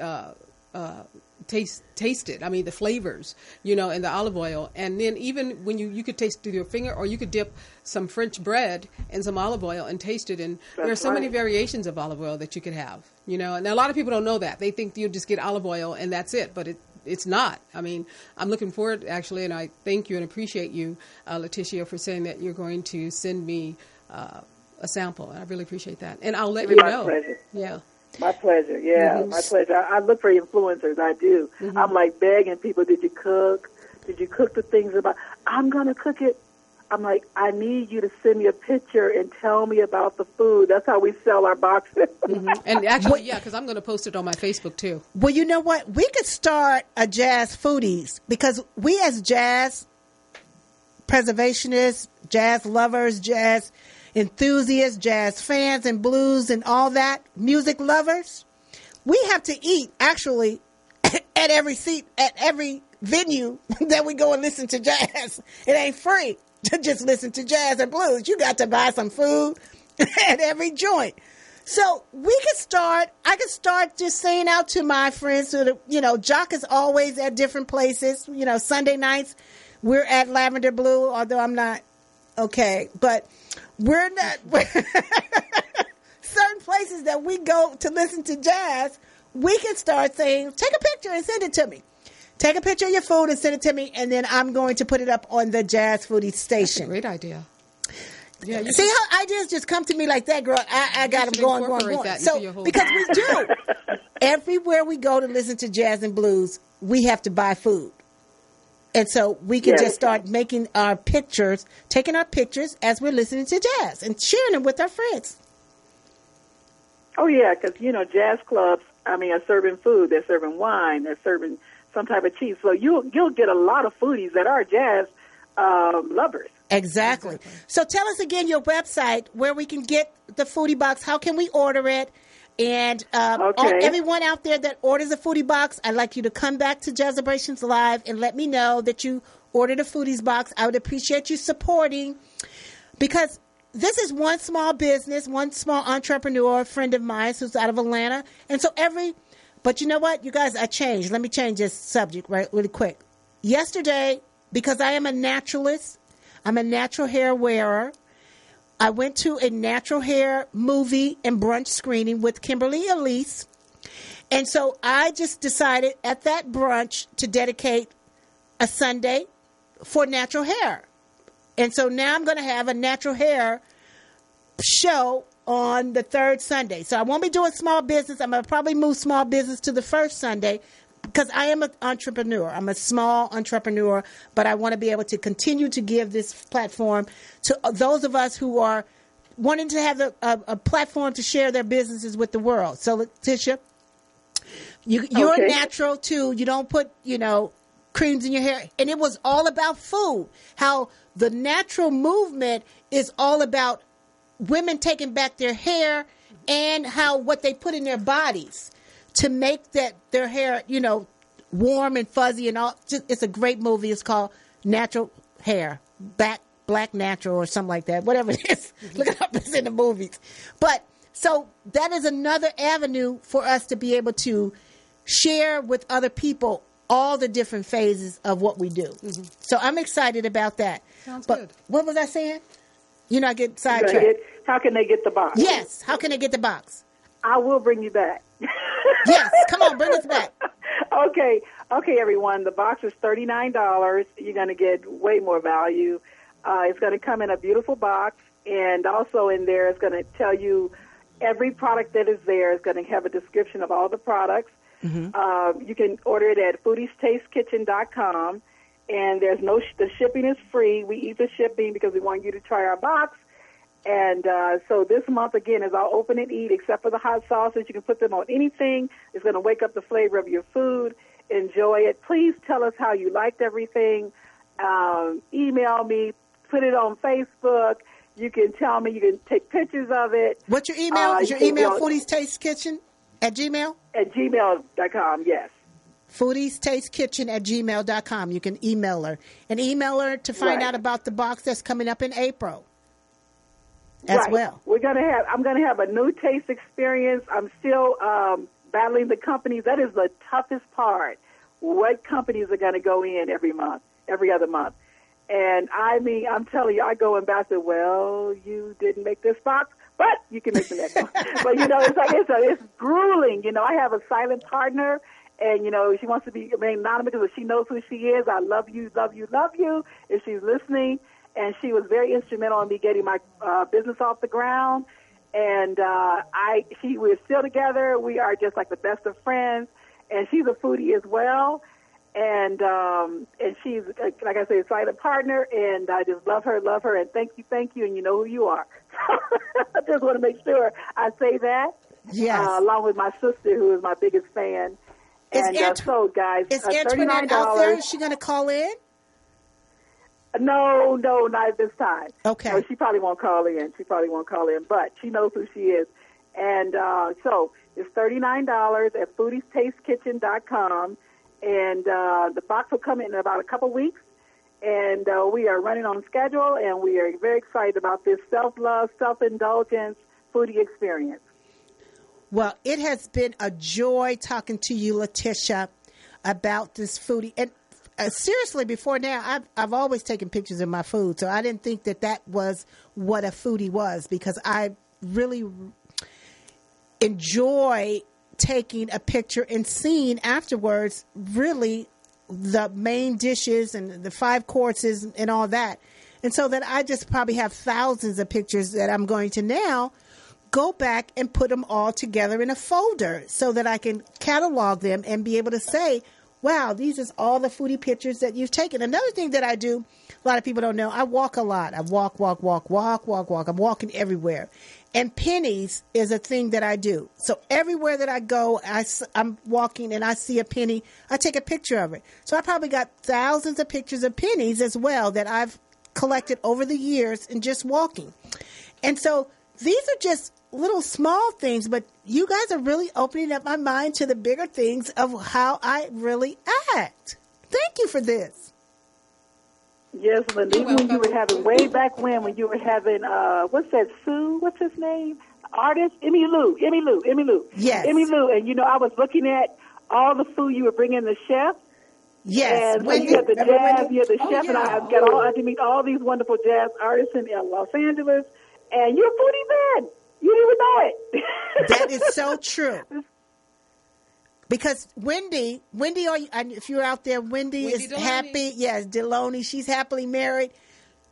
Taste it. I mean, the flavors, in the olive oil. And then even when you could taste it with your finger, or you could dip some French bread in some olive oil and taste it. And there are so many variations of olive oil that you could have, And a lot of people don't know that. They think you just get olive oil and that's it, but it's not. I mean, I'm looking forward, actually, and I thank you and appreciate you, Letitia, for saying that you're going to send me a sample. I really appreciate that. And I'll let you know. Pleasure. Yeah. My pleasure, my pleasure. I look for influencers, I do. I'm like begging people, did you cook? Did you cook the things about, I'm going to cook it. I'm like, I need you to send me a picture and tell me about the food. That's how we sell our boxes. And actually, because I'm going to post it on my Facebook too. Well, you know what? We could start a Jazz Foodies because we as jazz preservationists, jazz lovers, jazz enthusiasts, jazz fans and blues and all that, music lovers, we have to eat actually at every seat, at every venue that we go and listen to jazz. It ain't free to just listen to jazz and blues. You got to buy some food at every joint. So I could start just saying out to my friends, so that, Jock is always at different places. Sunday nights we're at Lavender Blue, although I'm not okay, but we're not certain places that we go to listen to jazz. We can start saying, take a picture and send it to me. Take a picture of your food and send it to me, and then I'm going to put it up on the Jazz Foodie station. That's a great idea. Yeah, see how ideas just come to me like that, girl. I got them going. So because we do everywhere we go to listen to jazz and blues, we have to buy food. And so we can Yes. just start making our pictures, taking our pictures as we're listening to jazz and sharing them with our friends. Oh, yeah, because, jazz clubs, are serving food. They're serving wine. They're serving some type of cheese. So you'll get a lot of foodies that are jazz lovers. Exactly. So tell us again your website where we can get the foodie box. How can we order it? And everyone out there that orders a foodie box, I'd like you to come back to Jazzabrations Live and let me know that you ordered a foodies box. I would appreciate you supporting, because this is one small business, one small entrepreneur, friend of mine who's out of Atlanta. And so but you know what, you guys, I changed. Let me change this subject really quick. Yesterday, because I am a naturalist, I'm a natural hair wearer, I went to a natural hair movie and brunch screening with Kimberly Elise. And so I just decided at that brunch to dedicate a Sunday for natural hair. And so now I'm going to have a natural hair show on the third Sunday. So I won't be doing small business. I'm going to probably move small business to the first Sunday, because I am an entrepreneur. I'm a small entrepreneur, but I want to be able to continue to give this platform to those of us who are wanting to have a platform to share their businesses with the world. So, Letitia, you're natural too. You don't put, creams in your hair. And it was all about food. How the natural movement is all about women taking back their hair and what they put in their bodies to make their hair, warm and fuzzy and all. It's a great movie. It's called Natural Hair, Black Natural or something like that. Whatever it is. Look it up. It's in the movies. But so that is another avenue for us to be able to share with other people all the different phases of what we do. Mm-hmm. So I'm excited about that. Sounds good. What was I saying? I get sidetracked. How can they get the box? Yes. How can they get the box? I will bring you back. Yes. Come on. Bring us back. Okay, everyone. The box is $39. You're going to get way more value. It's going to come in a beautiful box, and also in there it's going to tell you every product that is there. It's going to have a description of all the products. Mm-hmm. You can order it at foodiestasteskitchen.com, and the shipping is free. We eat the shipping because we want you to try our box. And so this month, again, is I'll open and eat, except for the hot sauces. You can put them on anything. It's going to wake up the flavor of your food. Enjoy it. Please tell us how you liked everything. Email me. Put it on Facebook. You can tell me. You can take pictures of it. What's your email? Is your email foodiestasteskitchen at Gmail? At gmail.com, yes. foodiestasteskitchen at gmail.com. You can email her. And email her to find out about the box that's coming up in April as well. I'm going to have a new taste experience. I'm still battling the companies. That is the toughest part. What companies are going to go in every other month? And I'm telling you, I go and back and say, well, you didn't make this box, but you can make the next one. But, it's grueling. I have a silent partner, and, she wants to be anonymous because she knows who she is. I love you, love you, love you, if she's listening. And she was very instrumental in me getting my business off the ground. And we're still together. We are just like the best of friends. And she's a foodie as well. And she's, like I say, a silent partner, and I just love her, and thank you, and you know who you are. I just want to make sure I say that, along with my sister, who is my biggest fan. So, guys, is Antoinette out there? Is she going to call in? No, not at this time. Okay. No, she probably won't call in. But she knows who she is. And so it's $39 at foodiestasteskitchen.com. And the box will come in about a couple weeks. And we are running on schedule, and we are very excited about this self-love, self-indulgence foodie experience. Well, it has been a joy talking to you, Letitia, about this foodie. And seriously, before now, I've always taken pictures of my food, so I didn't think that was what a foodie was, because I really enjoy taking a picture and seeing afterwards really the main dishes and the 5 courses and all that. And so that I just probably have thousands of pictures that I'm going to now go back and put them all together in a folder so that I can catalog them and be able to say wow, these is all the foodie pictures that you've taken. Another thing that I do, a lot of people don't know, I walk a lot. I walk. I'm walking everywhere. And pennies is a thing that I do. So everywhere that I go, I'm walking and I see a penny, I take a picture of it. So I probably got thousands of pictures of pennies as well that I've collected over the years in just walking. And so these are just little small things, but you guys are really opening up my mind to the bigger things of how I really act. Thank you for this. Yes, Linda. Even when you were having, way back when you were having, what's his name? Artist? Emmy Lou. Yes. Emmy Lou. And, I was looking at all the food you were bringing the chef. Yes. And when you had the jazz, you had the chef, yeah. and I had to meet all these wonderful jazz artists in Los Angeles. And you're a foodie man. You didn't even know it. That is so true. Because Wendy, if you're out there, Wendy is Deloney. happy. Yes, Deloney, she's happily married.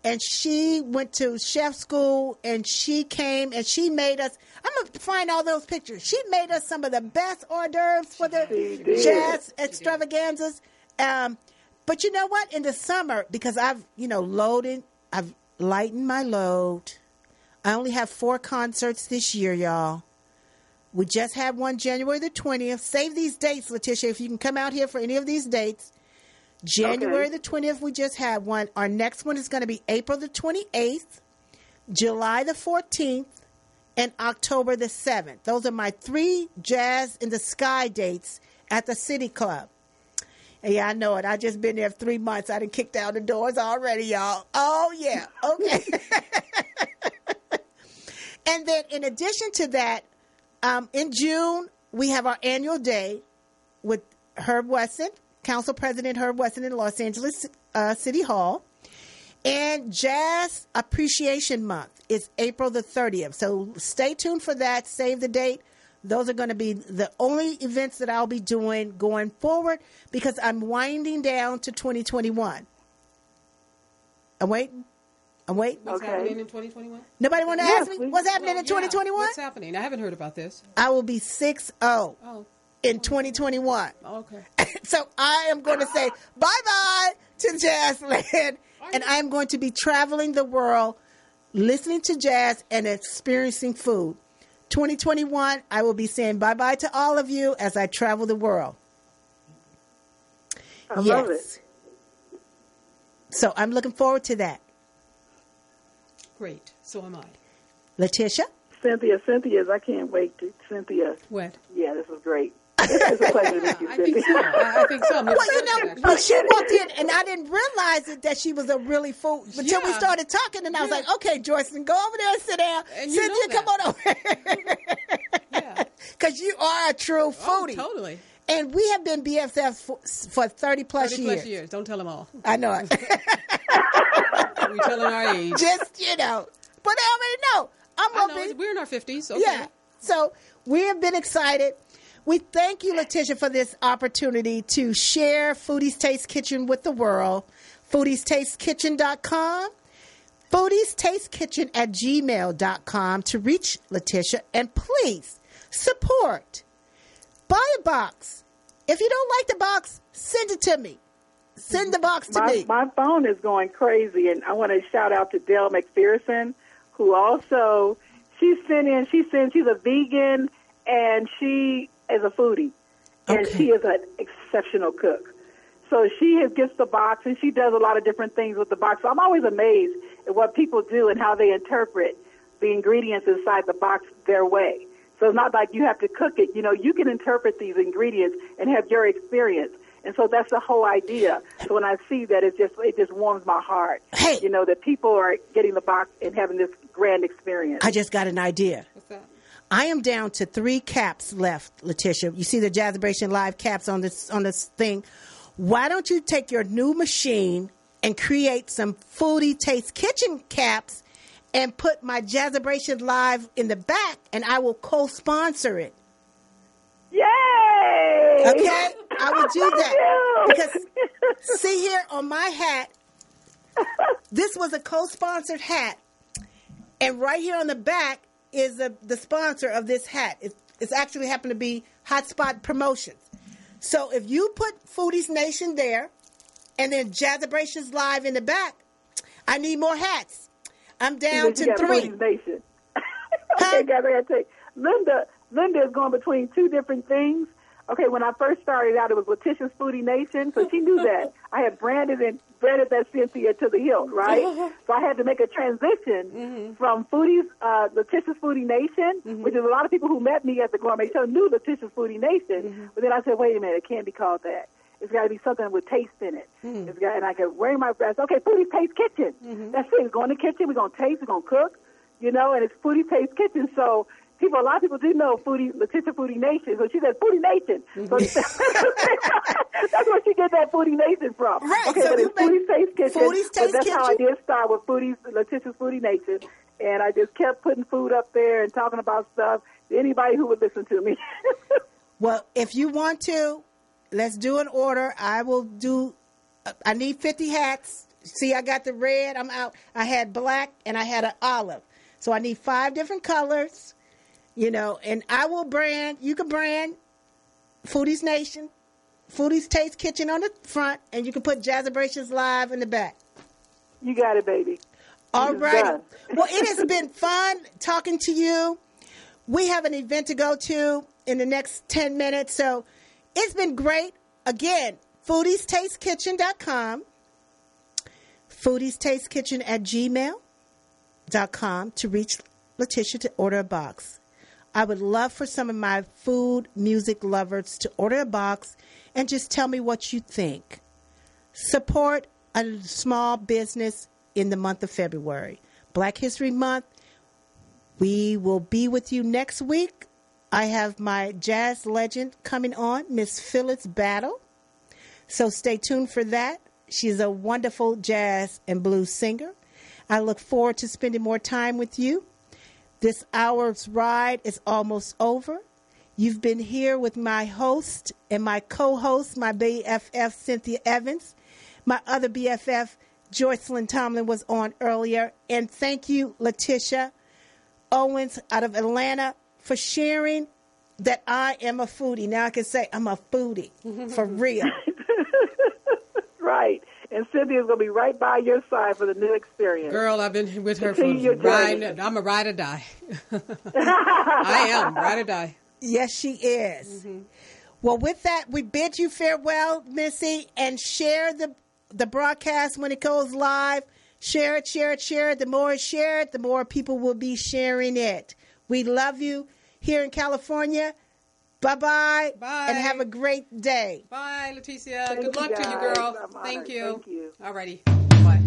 And she went to chef school, and she came, and she made us, I'm going to find all those pictures. She made us some of the best hors d'oeuvres for the jazz extravaganzas. But you know what? In the summer, because I've lightened my load. I only have 4 concerts this year, y'all. We just had one January the 20th. Save these dates, Letitia, if you can come out here for any of these dates. January the 20th, we just had one. Our next one is going to be April the 28th, July the 14th, and October the 7th. Those are my 3 Jazz in the Sky dates at the City Club. And yeah, I know it. I just been there 3 months. I done kicked down the doors already, y'all. Oh, yeah. Okay. And then in addition to that, in June, we have our annual day with Herb Wesson, Council President Herb Wesson in Los Angeles City Hall. And Jazz Appreciation Month is April the 30th. So stay tuned for that. Save the date. Those are going to be the only events that I'll be doing going forward because I'm winding down to 2021. I'm waiting. What's happening in 2021? Nobody want to ask me what's happening in 2021? What's happening? I haven't heard about this. I will be 6-0 in 2021. Okay. So I am going to say bye-bye to Jazzland. And I am going to be traveling the world, listening to jazz and experiencing food. 2021, I will be saying bye-bye to all of you as I travel the world. I love it. So I'm looking forward to that. Great. So am I. Letitia? Cynthia, I can't wait to Cynthia. What? Yeah, this was great. It's a pleasure to meet you, Cynthia. I think so. Well, when she walked in, and I didn't realize it that she was a really food until we started talking, and I was like, okay, Joycelyn, go over there and sit down. And Cynthia, come on over. Yeah. Because you are a true foodie. Oh, totally. And we have been BFFs for 30 plus years. 30 plus years. Don't tell them all. I know it. We're telling our age. Just, but they already know. We're in our 50s. Okay. Yeah. So we have been excited. We thank you, Letitia, for this opportunity to share Foodies Taste Kitchen with the world. FoodiesTasteKitchen.com, FoodiesTasteKitchen@gmail.com to reach Letitia. And please support. Buy a box. If you don't like the box, send it to me. Send the box to me. My phone is going crazy, and I want to shout out to Dale McPherson, who also, she's a vegan, and she is a foodie, and she is an exceptional cook. So she gets the box, and she does a lot of different things with the box. So I'm always amazed at what people do and how they interpret the ingredients inside the box their way. So it's not like you have to cook it. You can interpret these ingredients and have your experience. And so that's the whole idea. So when I see that, it just warms my heart. Hey. That people are getting the box and having this grand experience. I just got an idea. What's that? I am down to 3 caps left, Letitia. You see the Jazzabration Live caps on this thing. Why don't you take your new machine and create some Foodie Taste Kitchen caps and put my Jazzabration Live in the back, and I will co-sponsor it. Yay! Okay? I will do that. Because, see here on my hat, this was a co-sponsored hat. And right here on the back is the sponsor of this hat. It's actually happened to be Hotspot Promotions. So if you put Foodies Nation there and then Jazzabrations Live in the back, I need more hats. I'm down to 3. Foodies Nation. Okay, guys, I got to take Linda is going between 2 different things. Okay, when I first started out, it was Letitia's Foodie Nation, so she knew that. I had branded that Cynthia to the hilt, right? So I had to make a transition from Letitia's Foodie Nation, which is a lot of people who met me at the Gourmet Show knew Letitia's Foodie Nation, but then I said, wait a minute, it can't be called that. It's got to be something with taste in it. And I could wear my breast. Okay, Foodie Taste Kitchen. That's it. We're going to the kitchen. We're going to taste. We're going to cook. And it's Foodie Taste Kitchen. So a lot of people do know Letitia Foodie Nation. So she said Foodie Nation. So that's where she get that Foodie Nation from. Right. Okay, So but it's Foodie's Taste Kitchen. Foodie's Taste that's Kitchen. How I did start with Letitia's Foodie Nation. And I just kept putting food up there and talking about stuff to anybody who would listen to me. Well, if you want to, let's do an order. I need 50 hats. See, I got the red. I'm out. I had black and I had an olive. So I need 5 different colors, and I will brand. You can brand Foodies Nation, Foodies Taste Kitchen on the front, and you can put Jazzabrations Live in the back. You got it, baby. All right. Well, it has been fun talking to you. We have an event to go to in the next 10 minutes, so it's been great. Again, foodiestastekitchen.com, foodiestastekitchen@gmail.com to reach Letitia to order a box. I would love for some of my food music lovers to order a box and just tell me what you think. Support a small business in the month of February. Black History Month. We will be with you next week. I have my jazz legend coming on, Miss Phyllis Battle. So stay tuned for that. She's a wonderful jazz and blues singer. I look forward to spending more time with you. This hour's ride is almost over. You've been here with my host and my co-host, my BFF, Cynthia Evans. My other BFF, Joycelyn Tomlin, was on earlier. And thank you, Letitia Owens out of Atlanta, for sharing that I am a foodie. Now I can say I'm a foodie for real. Right. And Cynthia's going to be right by your side for the new experience. Girl, I've been with her for ride. I'm a ride or die. I am ride or die. Yes, she is. Well, with that, we bid you farewell, Missy, and share the broadcast when it goes live. Share it, share it, share it. The more it's shared, the more people will be sharing it. We love you here in California. Bye-bye. Bye. And have a great day. Bye, Leticia. Thank Good luck you to you, guys. girl. I'm honored. Thank you. Thank you. All righty. Bye.